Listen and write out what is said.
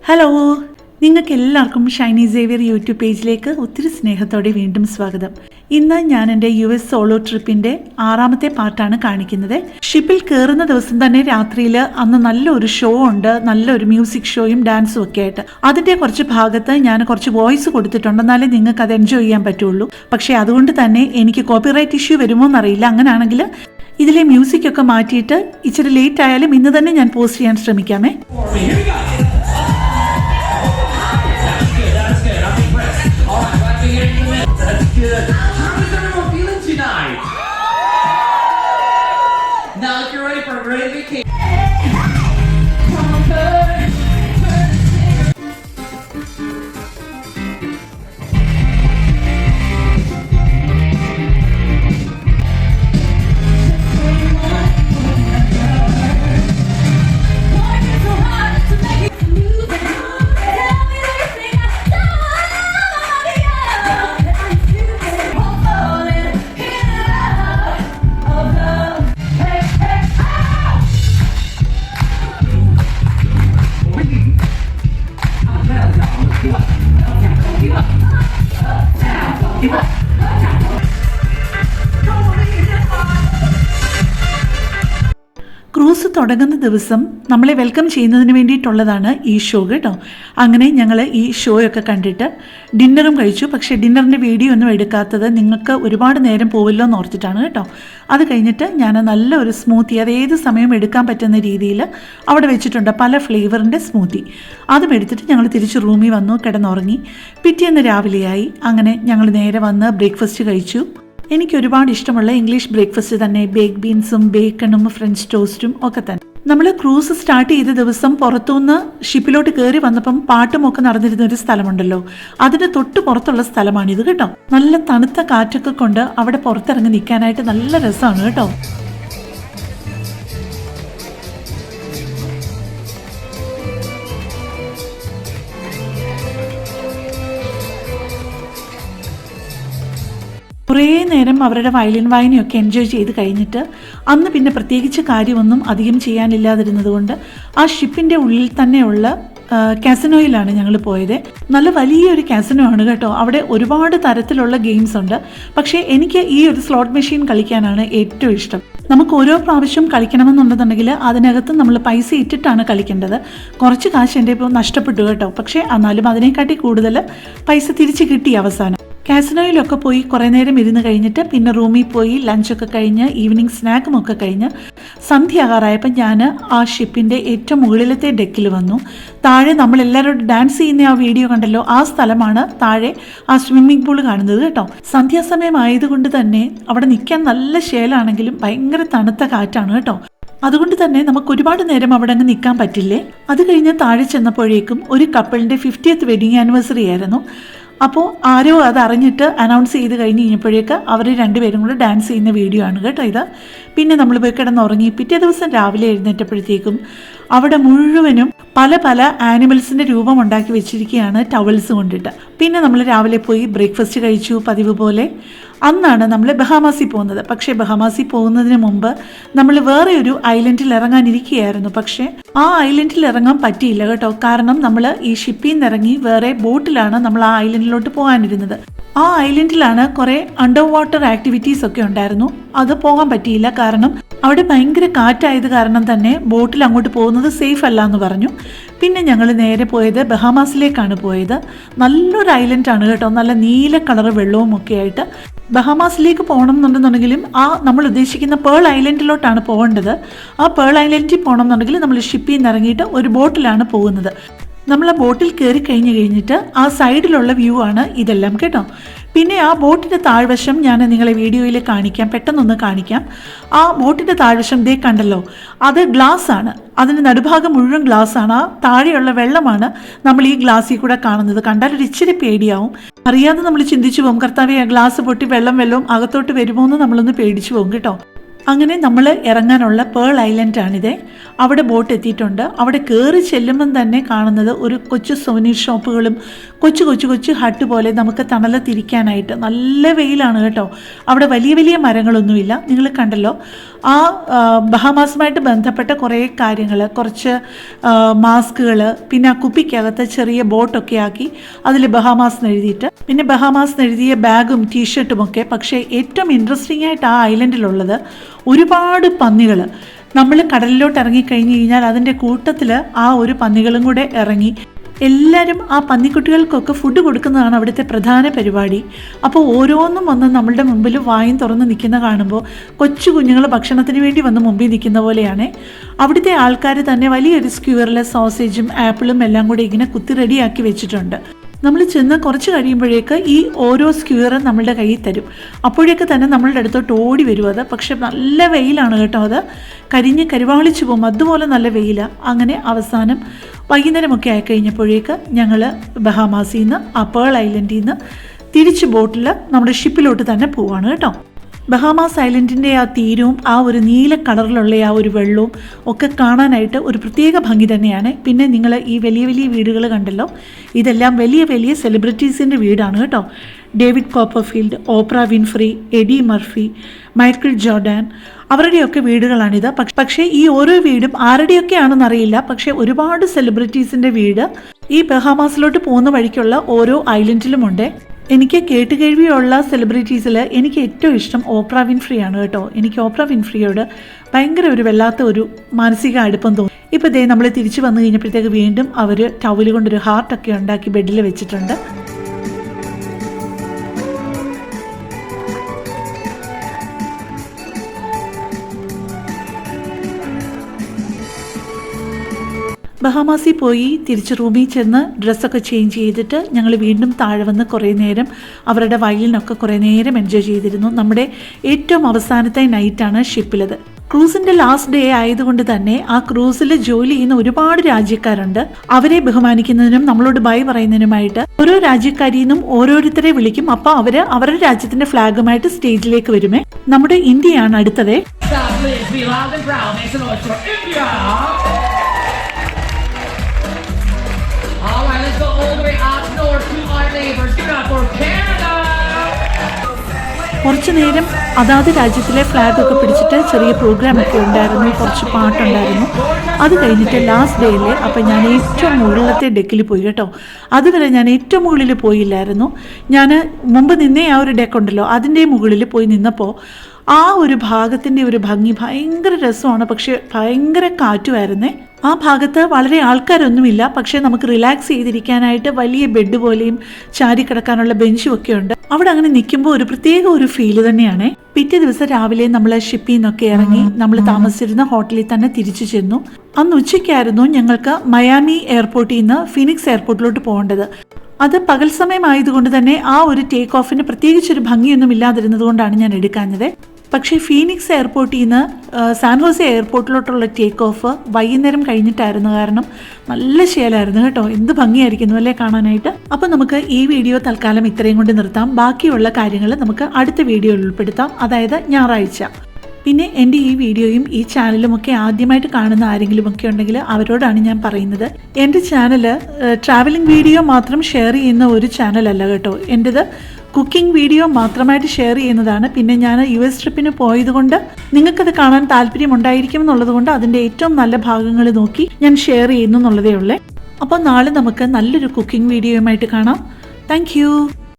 Hello, നിങ്ങൾക്ക് എല്ലാവർക്കും Shiny Xavier YouTube പേജിലേക്ക് ഒത്തിരി സ്നേഹത്തോടെ വീണ്ടും സ്വാഗതം. ഇന്ന് ഞാൻ എൻ്റെ US സോളോ ട്രിപ്പിൻ്റെ 6ാമത്തെ പാർട്ടാണ് കാണിക്കുന്നത്. ഷിപ്പിൽ കയറുന്ന ദിവസം തന്നെ രാത്രിയിൽ അന്ന് നല്ലൊരു ഷോ ഉണ്ട്, നല്ലൊരു മ്യൂസിക് ഷോയും ഡാൻസും ഒക്കെ ആയിട്ട്. അതിൻ്റെ കുറച്ച് ഭാഗത്ത് ഞാൻ കുറച്ച് വോയിസ് കൊടുത്തിട്ടുണ്ട്, എന്നാലേ നിങ്ങൾക്ക് അത് എൻജോയ് ചെയ്യാൻ പറ്റുള്ളൂ. പക്ഷേ അതുകൊണ്ട് തന്നെ എനിക്ക് കോപ്പിറൈറ്റ് ഇഷ്യൂ വരുമോ എന്നറിയില്ല. അങ്ങനെയാണെങ്കിൽ ഇതിലെ മ്യൂസിക് ഒക്കെ മാറ്റിയിട്ട് ഇച്ചിരി ലേറ്റ് ആയാലും ഇന്ന് തന്നെ ഞാൻ പോസ്റ്റ് ചെയ്യാൻ ശ്രമിക്കാമേ. How is everyone feeling tonight? Now if you're ready for a great vacation. Cruise തുടങ്ങുന്ന ദിവസം നമ്മളെ വെൽക്കം ചെയ്യുന്നതിന് വേണ്ടിയിട്ടുള്ളതാണ് ഈ ഷോ കേട്ടോ. അങ്ങനെ ഞങ്ങൾ ഈ ഷോയൊക്കെ കണ്ടിട്ട് ഡിന്നറും കഴിച്ചു. പക്ഷേ ഡിന്നറിൻ്റെ വീഡിയോ ഒന്നും എടുക്കാത്തത് നിങ്ങൾക്ക് ഒരുപാട് നേരം പോവില്ലോ എന്ന് ഓർത്തിട്ടാണ് കേട്ടോ. അത് കഴിഞ്ഞിട്ട് ഞാൻ നല്ലൊരു സ്മൂത്തി, അത് ഏത് സമയവും എടുക്കാൻ പറ്റുന്ന രീതിയിൽ അവിടെ വെച്ചിട്ടുണ്ട്, പല ഫ്ലേവറിൻ്റെ സ്മൂത്തി. അതും എടുത്തിട്ട് ഞങ്ങൾ തിരിച്ച് റൂമിൽ വന്നു, കിടന്നുറങ്ങി. പിറ്റേന്ന് രാവിലെയായി. അങ്ങനെ ഞങ്ങൾ നേരെ വന്ന് ബ്രേക്ക്ഫാസ്റ്റ് കഴിച്ചു. എനിക്ക് ഒരുപാട് ഇഷ്ടമുള്ള ഇംഗ്ലീഷ് ബ്രേക്ക്ഫാസ്റ്റ് തന്നെ, ബേക്ക് ബീൻസും ബേക്കണും ഫ്രഞ്ച് ടോസ്റ്റും ഒക്കെ തന്നെ. നമ്മൾ ക്രൂസ് സ്റ്റാർട്ട് ചെയ്ത ദിവസം പുറത്തുനിന്ന് ഷിപ്പിലോട്ട് കയറി വന്നപ്പം പാട്ടും ഒക്കെ നടന്നിരുന്ന ഒരു സ്ഥലമുണ്ടല്ലോ, അതിന് തൊട്ട് പുറത്തുള്ള സ്ഥലമാണിത് കേട്ടോ. നല്ല തണുത്ത കാറ്റൊക്കെ കൊണ്ട് അവിടെ പുറത്തിറങ്ങി നിൽക്കാനായിട്ട് നല്ല രസമാണ് കേട്ടോ. കുറേ നേരം അവരുടെ വയലിൻ വായനയൊക്കെ എൻജോയ് ചെയ്ത് കഴിഞ്ഞിട്ട് അന്ന് പിന്നെ പ്രത്യേകിച്ച് കാര്യമൊന്നും അധികം ചെയ്യാനില്ലാതിരുന്നത് കൊണ്ട് ആ ഷിപ്പിൻ്റെ ഉള്ളിൽ തന്നെയുള്ള കാസിനോയിലാണ് ഞങ്ങൾ പോയത്. നല്ല വലിയൊരു കാസിനോ ആണ് കേട്ടോ. അവിടെ ഒരുപാട് തരത്തിലുള്ള ഗെയിംസ് ഉണ്ട്. പക്ഷേ എനിക്ക് ഈ ഒരു സ്ലോട്ട് മെഷീൻ കളിക്കാനാണ് ഏറ്റവും ഇഷ്ടം. നമുക്ക് ഓരോ പ്രാവശ്യം കളിക്കണമെന്നുണ്ടെന്നുണ്ടെങ്കിൽ അതിനകത്ത് നമ്മൾ പൈസ ഇട്ടിട്ടാണ് കളിക്കേണ്ടത്. കുറച്ച് കാശ് എൻ്റെ ഇപ്പോൾ നഷ്ടപ്പെട്ടു കേട്ടോ. പക്ഷേ എന്നാലും അതിനെക്കാട്ടി കൂടുതൽ പൈസ തിരിച്ച് കിട്ടി അവസാനം. കാസിനോയിലൊക്കെ പോയി കുറേ നേരം ഇരുന്ന് കഴിഞ്ഞിട്ട് പിന്നെ റൂമിൽ പോയി ലഞ്ചൊക്കെ കഴിഞ്ഞ് ഈവനിങ് സ്നാക്കും ഒക്കെ കഴിഞ്ഞ് സന്ധ്യയാകാറായപ്പോൾ ഞാൻ ആ ഷിപ്പിൻ്റെ ഏറ്റവും മുകളിലത്തെ ഡെക്കിൽ വന്നു. താഴെ നമ്മളെല്ലാവരോടും ഡാൻസ് ചെയ്യുന്ന ആ വീഡിയോ കണ്ടല്ലോ, ആ സ്ഥലമാണ് താഴെ ആ സ്വിമ്മിംഗ് പൂൾ കാണുന്നത് കേട്ടോ. സന്ധ്യാസമയം ആയതുകൊണ്ട് തന്നെ അവിടെ നിൽക്കാൻ നല്ല ശേലാണെങ്കിലും ഭയങ്കര തണുത്ത കാറ്റാണ് കേട്ടോ. അതുകൊണ്ട് തന്നെ നമുക്ക് ഒരുപാട് നേരം അവിടെ അങ്ങ് നിൽക്കാൻ പറ്റില്ലേ. അത് കഴിഞ്ഞ് താഴെ ചെന്നപ്പോഴേക്കും ഒരു കപ്പിളിൻ്റെ 50th വെഡിങ് ആനിവേഴ്സറി ആയിരുന്നു. അപ്പോൾ ആരോ അത് അറിഞ്ഞിട്ട് അനൗൺസ് ചെയ്ത് കഴിഞ്ഞ് കഴിഞ്ഞപ്പോഴേക്ക് അവർ രണ്ടുപേരും കൂടെ ഡാൻസ് ചെയ്യുന്ന വീഡിയോ ആണ് കേട്ടോ ഇത്. പിന്നെ നമ്മൾ പോയി കിടന്നുറങ്ങി. പിറ്റേ ദിവസം രാവിലെ എഴുന്നേറ്റപ്പോഴത്തേക്കും അവിടെ മുഴുവനും പല പല ആനിമൽസിൻ്റെ രൂപം ഉണ്ടാക്കി വെച്ചിരിക്കുകയാണ് ടവൽസ് കൊണ്ടിട്ട്. പിന്നെ നമ്മൾ രാവിലെ പോയി ബ്രേക്ക്ഫാസ്റ്റ് കഴിച്ചു പതിവ് പോലെ. അന്നാണ് നമ്മൾ ബഹാമാസിൽ പോകുന്നത്. പക്ഷേ ബഹാമാസിൽ പോകുന്നതിന് മുമ്പ് നമ്മൾ വേറെ ഒരു ഐലൻഡിൽ ഇറങ്ങാനിരിക്കുകയായിരുന്നു. പക്ഷേ ആ ഐലൻഡിൽ ഇറങ്ങാൻ പറ്റിയില്ല കേട്ടോ. കാരണം നമ്മൾ ഈ ഷിപ്പിൽ നിന്ന് ഇറങ്ങി വേറെ ബോട്ടിലാണ് നമ്മൾ ആ ഐലൻഡിലോട്ട് പോകാനിരുന്നത്. ആ ഐലൻഡിലാണ് കുറേ അണ്ടർ വാട്ടർ ആക്ടിവിറ്റീസ് ഒക്കെ ഉണ്ടായിരുന്നു. അത് പോകാൻ പറ്റിയില്ല. കാരണം അവിടെ ഭയങ്കര കാറ്റായത് കാരണം തന്നെ ബോട്ടിൽ അങ്ങോട്ട് പോകുന്നത് സേഫ് അല്ല എന്ന് പറഞ്ഞു. പിന്നെ ഞങ്ങൾ നേരെ പോയത് ബഹാമാസിലേക്കാണ് പോയത്. നല്ലൊരു ഐലൻഡാണ് കേട്ടോ. നല്ല നീല കളർ വെള്ളവും ഒക്കെ ആയിട്ട്. ബഹാമാസിലേക്ക് പോകണം എന്നുണ്ടെന്നുണ്ടെങ്കിലും ആ നമ്മൾ ഉദ്ദേശിക്കുന്ന പേൾ ഐലൻഡിലോട്ടാണ് പോകേണ്ടത്. ആ പേൾ ഐലൻഡിൽ പോകണം എന്നുണ്ടെങ്കിൽ നമ്മൾ ഷിപ്പിൽ നിന്ന് ഇറങ്ങിയിട്ട് ഒരു ബോട്ടിലാണ് പോകുന്നത്. നമ്മൾ ആ ബോട്ടിൽ കയറി കഴിഞ്ഞിട്ട് ആ സൈഡിലുള്ള വ്യൂ ആണ് ഇതെല്ലാം കേട്ടോ. പിന്നെ ആ ബോട്ടിൻ്റെ താഴ്വശം ഞാൻ നിങ്ങളെ വീഡിയോയിൽ കാണിക്കാം, പെട്ടെന്നൊന്ന് കാണിക്കാം. ആ ബോട്ടിൻ്റെ താഴ്വശം ദേ കണ്ടല്ലോ, അത് ഗ്ലാസ് ആണ്. അതിന് നടുഭാഗം മുഴുവൻ ഗ്ലാസ് ആണ്. ആ താഴെയുള്ള വെള്ളമാണ് നമ്മൾ ഈ ഗ്ലാസ്സിൽ കൂടെ കാണുന്നത്. കണ്ടാൽ ഒരു ഇച്ചിരി പേടിയാവും. അറിയാതെ നമ്മൾ ചിന്തിച്ചു പോകും, കർത്താവേ ഗ്ലാസ് പൊട്ടി വെള്ളവും അകത്തോട്ട് വരുമോ എന്ന് നമ്മളൊന്ന് പേടിച്ചു പോകും കേട്ടോ. അങ്ങനെ നമ്മൾ ഇറങ്ങാനുള്ള പേൾ ഐലൻഡാണിത്. അവിടെ ബോട്ട് എത്തിയിട്ടുണ്ട്. അവിടെ കയറി ചെല്ലുമ്പം തന്നെ കാണുന്നത് ഒരു കൊച്ചു സോവനീർ ഷോപ്പുകളും കൊച്ചു കൊച്ചു കൊച്ചു ഹട്ട് പോലെ നമുക്ക് തണലത്തിരിക്കാനായിട്ട്. നല്ല വെയിലാണ് കേട്ടോ. അവിടെ വലിയ വലിയ മരങ്ങളൊന്നുമില്ല. നിങ്ങൾ കണ്ടല്ലോ, ആ ബഹാമാസുമായിട്ട് ബന്ധപ്പെട്ട കുറേ കാര്യങ്ങൾ, കുറച്ച് മാസ്കുകൾ, പിന്നെ ആ കുപ്പിക്കകത്ത് ചെറിയ ബോട്ടൊക്കെ ആക്കി അതിൽ ബഹാമാസ് എഴുതിയിട്ട്, പിന്നെ ബഹാമാസ് എഴുതിയ ബാഗും ടീഷർട്ടും ഒക്കെ. പക്ഷേ ഏറ്റവും ഇൻട്രസ്റ്റിംഗ് ആയിട്ട് ആ ഐലൻഡിലുള്ളത് ഒരുപാട് പന്നികൾ. നമ്മൾ കടലിലോട്ട് ഇറങ്ങിക്കഴിഞ്ഞ് കഴിഞ്ഞാൽ അതിൻ്റെ കൂട്ടത്തിൽ ആ ഒരു പന്നികളും കൂടെ ഇറങ്ങി എല്ലാവരും ആ പന്നിക്കുട്ടികൾക്കൊക്കെ ഫുഡ് കൊടുക്കുന്നതാണ് അവിടുത്തെ പ്രധാന പരിപാടി. അപ്പോൾ ഓരോന്നും വന്ന് നമ്മളുടെ മുമ്പിൽ വായും തുറന്ന് നിൽക്കുന്ന കാണുമ്പോൾ കൊച്ചു കുഞ്ഞുങ്ങൾ ഭക്ഷണത്തിന് വേണ്ടി വന്ന് മുമ്പിൽ നിൽക്കുന്ന പോലെയാണ്. അവിടുത്തെ ആൾക്കാർ തന്നെ വലിയൊരു സ്ക്യൂറിലെ സോസേജും ആപ്പിളും എല്ലാം കൂടി ഇങ്ങനെ കുത്തി റെഡിയാക്കി വെച്ചിട്ടുണ്ട്. നമ്മൾ ചെന്ന് കുറച്ച് കഴിയുമ്പോഴേക്ക് ഈ ഓരോ സ്ക്യൂറും നമ്മളുടെ കയ്യിൽ തരും. അപ്പോഴേക്ക് തന്നെ നമ്മളുടെ അടുത്തോട്ട് ഓടി വരും അത്. പക്ഷെ നല്ല വെയിലാണ് കേട്ടോ. അത് കരിഞ്ഞ് കരുവാളിച്ചു പോകും, അതുപോലെ നല്ല വെയിലാണ്. അങ്ങനെ അവസാനം വൈകുന്നേരമൊക്കെ ആയിക്കഴിഞ്ഞപ്പോഴേക്ക് ഞങ്ങൾ ബഹാമാസിൽ നിന്ന്, ആ പേൾ ഐലൻഡിൽ നിന്ന് തിരിച്ച് ബോട്ടിൽ നമ്മുടെ ഷിപ്പിലോട്ട് തന്നെ പോവാണ് കേട്ടോ. ബഹാമാസ് ഐലൻഡിൻ്റെ ആ തീരവും ആ ഒരു നീല കളറിലുള്ള ആ ഒരു വെള്ളവും ഒക്കെ കാണാനായിട്ട് ഒരു പ്രത്യേക ഭംഗി തന്നെയാണ്. പിന്നെ നിങ്ങൾ ഈ വലിയ വലിയ വീടുകൾ കണ്ടല്ലോ, ഇതെല്ലാം വലിയ വലിയ സെലിബ്രിറ്റീസിൻ്റെ വീടാണ് കേട്ടോ. David Copperfield, Oprah Winfrey, Eddie Murphy, Michael Jordan, അവരുടെയൊക്കെ വീടുകളാണിത്. പക്ഷേ ഈ ഓരോ വീടും ആരുടെയൊക്കെ ആണെന്നറിയില്ല. പക്ഷേ ഒരുപാട് സെലിബ്രിറ്റീസിൻ്റെ വീട് ഈ ബഹാമാസിലോട്ട് പോകുന്ന വഴിക്കുള്ള ഓരോ ഐലൻഡിലുമുണ്ട്. എനിക്ക് കേട്ടുകേഴ്വിയുള്ള സെലിബ്രിറ്റീസിൽ എനിക്ക് ഏറ്റവും ഇഷ്ടം ഓപ്ര വിൻഫ്രി ആണ് കേട്ടോ. എനിക്ക് ഓപ്ര വിൻഫ്രിയോട് ഭയങ്കര ഒരു വല്ലാത്ത ഒരു മാനസിക അടുപ്പം തോന്നി. ഇപ്പോൾ ദേ നമ്മൾ തിരിച്ചു വന്നു കഴിഞ്ഞപ്പോഴത്തേക്ക് വീണ്ടും അവർ ടവൽ കൊണ്ടൊരു ഹാർട്ടൊക്കെ ഉണ്ടാക്കി ബെഡിൽ വെച്ചിട്ടുണ്ട്. ബഹാമാസിൽ പോയി തിരിച്ച് റൂമിൽ ചെന്ന് ഡ്രസ്സൊക്കെ ചേഞ്ച് ചെയ്തിട്ട് ഞങ്ങൾ വീണ്ടും താഴെ വന്ന് കുറേ നേരം അവരുടെ വയലിനൊക്കെ കുറേ നേരം എൻജോയ് ചെയ്തിരുന്നു. നമ്മുടെ ഏറ്റവും അവസാനത്തെ നൈറ്റാണ് ഷിപ്പിലത്. ക്രൂസിൻ്റെ ലാസ്റ്റ് ഡേ ആയതുകൊണ്ട് തന്നെ ആ ക്രൂസിൽ ജോലി ചെയ്യുന്ന ഒരുപാട് രാജ്യക്കാരുണ്ട്. അവരെ ബഹുമാനിക്കുന്നതിനും നമ്മളോട് ബൈ പറയുന്നതിനുമായിട്ട് ഓരോ രാജ്യക്കാരിൽ നിന്നും ഓരോരുത്തരെ വിളിക്കും. അപ്പോൾ അവരുടെ രാജ്യത്തിൻ്റെ ഫ്ലാഗുമായിട്ട് സ്റ്റേജിലേക്ക് വരുമേ. നമ്മുടെ ഇന്ത്യയാണ് അടുത്തത്. കുറച്ചു നേരം അതാത് രാജ്യത്തിലെ ഫ്ലാഗൊക്കെ പിടിച്ചിട്ട് ചെറിയ പ്രോഗ്രാമൊക്കെ ഉണ്ടായിരുന്നു, കുറച്ച് പാട്ടുണ്ടായിരുന്നു. അത് കഴിഞ്ഞിട്ട് ലാസ്റ്റ് ഡേയിലെ അപ്പം ഞാൻ ഏറ്റവും മുകളിലത്തെ ഡെക്കിൽ പോയി കേട്ടോ. അതുവരെ ഞാൻ ഏറ്റവും മുകളിൽ പോയില്ലായിരുന്നു. ഞാൻ മുമ്പ് നിന്നേ ആ ഒരു ഡെക്കുണ്ടല്ലോ, അതിൻ്റെ മുകളിൽ പോയി നിന്നപ്പോൾ ആ ഒരു ഭാഗത്തിൻ്റെ ഒരു ഭംഗി ഭയങ്കര രസമാണ്. പക്ഷേ ഭയങ്കര കാറ്റുമായിരുന്നേ. ആ ഭാഗത്ത് വളരെ ആൾക്കാരൊന്നുമില്ല. പക്ഷേ നമുക്ക് റിലാക്സ് ചെയ്തിരിക്കാനായിട്ട് വലിയ ബെഡ് പോലെയും ചാരിക്കിടക്കാനുള്ള ബെഞ്ചും ഒക്കെ ഉണ്ട്. അവിടെ അങ്ങനെ നിൽക്കുമ്പോൾ ഒരു പ്രത്യേക ഒരു ഫീല് തന്നെയാണ്. പിറ്റേ ദിവസം രാവിലെ നമ്മൾ ഷിപ്പിൽ നിന്നൊക്കെ ഇറങ്ങി നമ്മൾ താമസിച്ചിരുന്ന ഹോട്ടലിൽ തന്നെ തിരിച്ചു ചെന്നു. അന്ന് ഉച്ചയ്ക്കായിരുന്നു ഞങ്ങൾക്ക് മയാമി എയർപോർട്ടിൽ നിന്ന് ഫീനിക്സ് എയർപോർട്ടിലോട്ട് പോകേണ്ടത്. അത് പകൽ സമയമായതുകൊണ്ട് തന്നെ ആ ഒരു ടേക്ക് ഓഫിന് പ്രത്യേകിച്ചൊരു ഭംഗിയൊന്നും ഇല്ലാതിരുന്നത് കൊണ്ടാണ് ഞാൻ എടുക്കാഞ്ഞത്. പക്ഷേ ഫീനിക്സ് എയർപോർട്ടിൽ നിന്ന് സാൻഹോസെ എയർപോർട്ടിലോട്ടുള്ള ടേക്ക് ഓഫ് വൈകുന്നേരം കഴിഞ്ഞിട്ടായിരുന്നു. കാരണം നല്ല ശേലായിരുന്നു കേട്ടോ. എന്ത് ഭംഗിയായിരിക്കുന്നു അല്ലേ കാണാനായിട്ട്. അപ്പോൾ നമുക്ക് ഈ വീഡിയോ തൽക്കാലം ഇത്രയും കൊണ്ട് നിർത്താം. ബാക്കിയുള്ള കാര്യങ്ങൾ നമുക്ക് അടുത്ത വീഡിയോയിൽ ഉൾപ്പെടുത്താം, അതായത് ഞായറാഴ്ച. പിന്നെ എൻ്റെ ഈ വീഡിയോയും ഈ ചാനലുമൊക്കെ ആദ്യമായിട്ട് കാണുന്ന ആരെങ്കിലുമൊക്കെ ഉണ്ടെങ്കിൽ അവരോടാണ് ഞാൻ പറയുന്നത്, എൻ്റെ ചാനൽ ട്രാവലിംഗ് വീഡിയോ മാത്രം ഷെയർ ചെയ്യുന്ന ഒരു ചാനലല്ല കേട്ടോ. എൻ്റെത് കുക്കിംഗ് വീഡിയോ മാത്രമായിട്ട് ഷെയർ ചെയ്യുന്നതാണ്. പിന്നെ ഞാൻ US ട്രിപ്പിന് പോയതുകൊണ്ട് നിങ്ങൾക്കത് കാണാൻ താല്പര്യമുണ്ടായിരിക്കും എന്നുള്ളത് കൊണ്ട് അതിൻ്റെ ഏറ്റവും നല്ല ഭാഗങ്ങൾ നോക്കി ഞാൻ ഷെയർ ചെയ്യുന്നു എന്നുള്ളതേ ഉള്ളേ. അപ്പോൾ നാളെ നമുക്ക് നല്ലൊരു കുക്കിംഗ് വീഡിയോയുമായിട്ട് കാണാം. താങ്ക്